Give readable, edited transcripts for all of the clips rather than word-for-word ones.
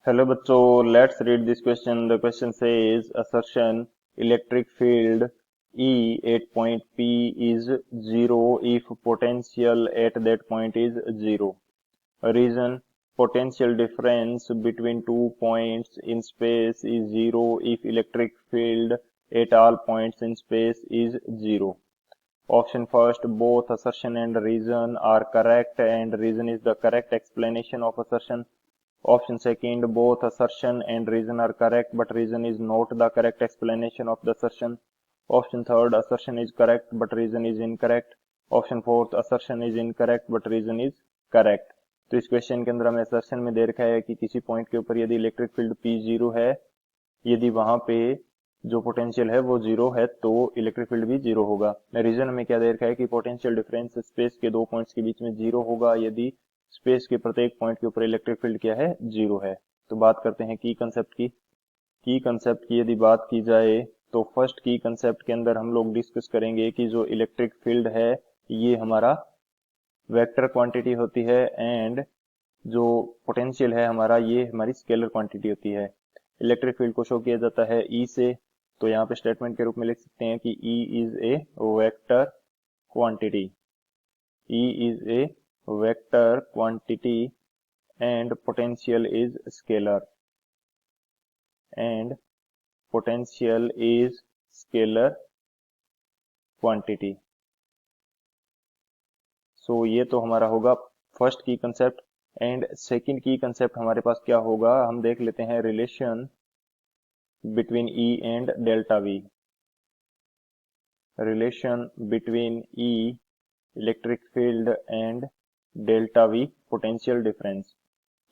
Hello बच्चों, let's read this question. The question says assertion electric field E at point P is zero if potential at that point is zero. Reason potential difference between 2 points in space is zero if electric field at all points in space is zero. Option first, both assertion and reason are correct and reason is the correct explanation of assertion. Option second, both assertion and reason are correct, but reason is not the correct explanation of the assertion. Option third, assertion is correct, but reason is incorrect. Option fourth, assertion is incorrect but reason is correct. तो इस question के अंदर हमें assertion में दे रखा है कि किसी पॉइंट के ऊपर यदि इलेक्ट्रिक फील्ड पी जीरो है, यदि वहां पे जो पोटेंशियल है वो जीरो है तो इलेक्ट्रिक फील्ड भी जीरो होगा। रीजन हमें क्या दे रखा है कि पोटेंशियल डिफरेंस स्पेस के दो पॉइंट्स के बीच में जीरो होगा यदि स्पेस के प्रत्येक पॉइंट के ऊपर इलेक्ट्रिक फील्ड क्या है, जीरो है। तो बात करते हैं की कंसेप्ट की। की कंसेप्ट की यदि बात की जाए तो फर्स्ट की कंसेप्ट के अंदर हम लोग डिस्कस करेंगे कि जो इलेक्ट्रिक फील्ड है ये हमारा वेक्टर क्वांटिटी होती है एंड जो पोटेंशियल है हमारा ये हमारी स्केलर क्वांटिटी होती है। इलेक्ट्रिक फील्ड को शो किया जाता है ई से, तो यहाँ पे स्टेटमेंट के रूप में लिख सकते हैं कि E is a vector quantity. E is a vector quantity and potential is scalar and potential is scalar quantity. So ये तो हमारा होगा फर्स्ट की कंसेप्ट। एंड सेकंड की कंसेप्ट हमारे पास क्या होगा, हम देख लेते हैं relation between E and delta V. Relation between E electric field and delta V potential difference.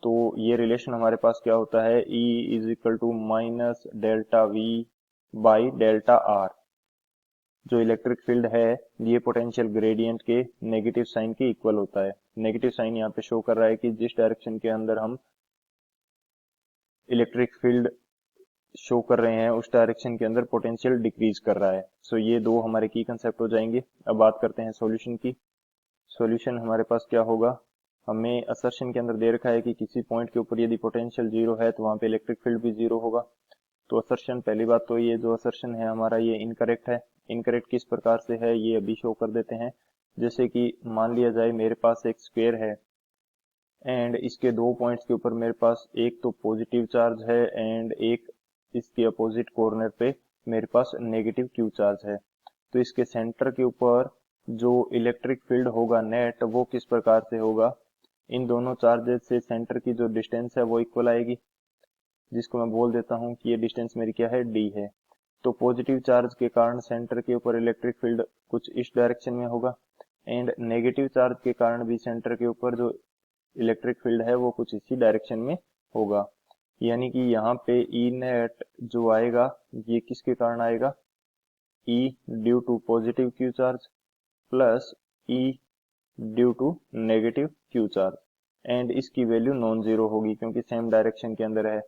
तो ये रिलेशन हमारे पास क्या होता है, E is equal to minus delta V by delta R. जो इलेक्ट्रिक फील्ड है ये पोटेंशियल ग्रेडियंट के नेगेटिव साइन के इक्वल होता है। नेगेटिव साइन यहाँ पे शो कर रहा है कि जिस डायरेक्शन के अंदर हम इलेक्ट्रिक फील्ड शो कर रहे हैं उस डायरेक्शन के अंदर पोटेंशियल डिक्रीज कर रहा है। सो ये दो हमारे की कंसेप्ट हो जाएंगे। अब बात करते हैं सॉल्यूशन की। सॉल्यूशन हमारे पास क्या होगा, हमें असर्शन के अंदर दे रखा है कि किसी पॉइंट के ऊपर यदि पोटेंशियल जीरो है तो वहां पे इलेक्ट्रिक फील्ड भी जीरो होगा। तो असर्शन, पहली बात तो ये जो असर्शन है हमारा ये इनकरेक्ट है। इनकरेक्ट किस प्रकार से है ये अभी शो कर देते हैं। जैसे कि मान लिया जाए मेरे पास एक स्क्वायर है एंड इसके दो पॉइंट्स के ऊपर मेरे पास एक तो पॉजिटिव चार्ज है एंड एक इसके अपोजिट कॉर्नर पे मेरे पास नेगेटिव क्यू चार्ज है। तो इसके सेंटर के ऊपर जो इलेक्ट्रिक फील्ड होगा नेट वो किस प्रकार से होगा, इन दोनों चार्जेस से सेंटर की जो डिस्टेंस है वो इक्वल आएगी, जिसको मैं बोल देता हूँ कि ये डिस्टेंस मेरी क्या है, डी है। तो पॉजिटिव चार्ज के कारण सेंटर के ऊपर इलेक्ट्रिक फील्ड कुछ इस डायरेक्शन में होगा एंड नेगेटिव चार्ज के कारण भी सेंटर के ऊपर जो इलेक्ट्रिक फील्ड है वो कुछ इसी डायरेक्शन में होगा। यानी कि यहाँ पे ई नेट जो आएगा ये किसके कारण आएगा, E due to positive Q charge plus E due to negative Q charge and इसकी वैल्यू नॉन जीरो होगी क्योंकि सेम डायरेक्शन के अंदर है।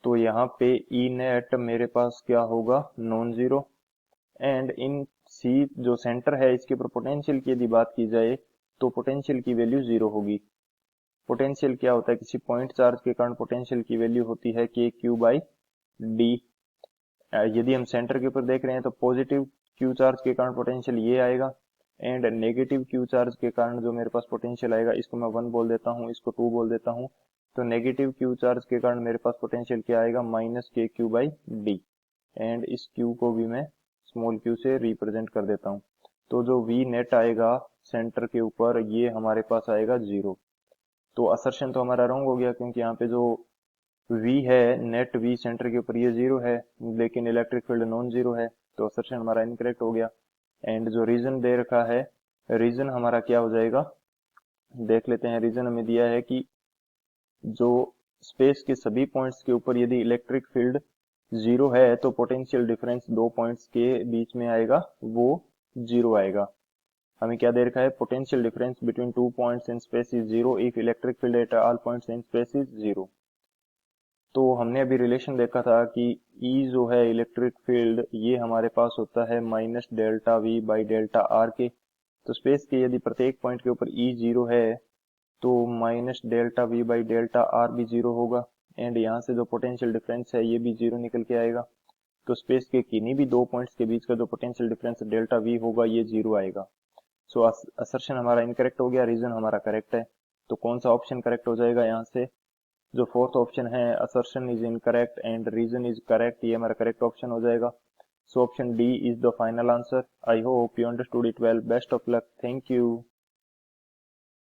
तो यहाँ पे ई नेट मेरे पास क्या होगा, नॉन जीरो। एंड इन सी जो सेंटर है इसके ऊपर पोटेंशियल की यदि बात की जाए तो पोटेंशियल की वैल्यू जीरो होगी। पोटेंशियल क्या होता है, किसी पॉइंट चार्ज के कारण पोटेंशियल की वैल्यू होती है के क्यू बाई डी। यदि हम सेंटर के ऊपर देख रहे हैं तो पॉजिटिव क्यू चार्ज के कारण पोटेंशियल ये आएगा एंड नेगेटिव क्यू चार्ज के कारण जो मेरे पास पोटेंशियल आएगा इसको मैं 1 बोल देता हूँ, इसको 2 बोल देता हूँ। तो नेगेटिव क्यू चार्ज के कारण मेरे पास पोटेंशियल क्या आएगा, माइनस के क्यू बाई डी एंड इस क्यू को भी मैं स्मॉल क्यू से रिप्रेजेंट कर देता हूँ। तो जो वी नेट आएगा सेंटर के ऊपर ये हमारे पास आएगा जीरो। तो असर्शन तो हमारा रॉन्ग हो गया क्योंकि यहाँ पे जो V है नेट V सेंटर के ऊपर ये जीरो है लेकिन इलेक्ट्रिक फील्ड नॉन जीरो है, तो असर्शन हमारा इनकरेक्ट हो गया। एंड जो रीजन दे रखा है, रीजन हमारा क्या हो जाएगा, देख लेते हैं। रीजन हमें दिया है कि जो स्पेस के सभी पॉइंट्स के ऊपर यदि इलेक्ट्रिक फील्ड जीरो है तो पोटेंशियल डिफरेंस दो पॉइंट्स के बीच में आएगा वो जीरो आएगा। हमें क्या दे रखा है, potential difference between two points in space is zero if electric field at all points in space is zero. तो हमने अभी रिलेशन देखा था कि E जो है इलेक्ट्रिक फील्ड ये हमारे पास होता है minus delta V by delta are के। तो स्पेस के यदि प्रत्येक पॉइंट के ऊपर E जीरो है तो minus delta V by delta are भी जीरो होगा एंड यहाँ से जो पोटेंशियल डिफरेंस है ये भी जीरो निकल के आएगा। तो स्पेस के किन्हीं भी दो पॉइंट्स के बीच का जो पोटेंशियल डिफरेंस डेल्टा वी होगा ये जीरो आएगा। सो असर्शन हमारा इनकरेक्ट हो गया, रीजन हमारा करेक्ट है। तो कौन सा ऑप्शन करेक्ट हो जाएगा यहाँ से? जो फोर्थ ऑप्शन है assertion is incorrect and reason is correct, ये हमारा करेक्ट ऑप्शन हो जाएगा। So option D is the final answer. I hope you understood it well. Best of luck. Thank you.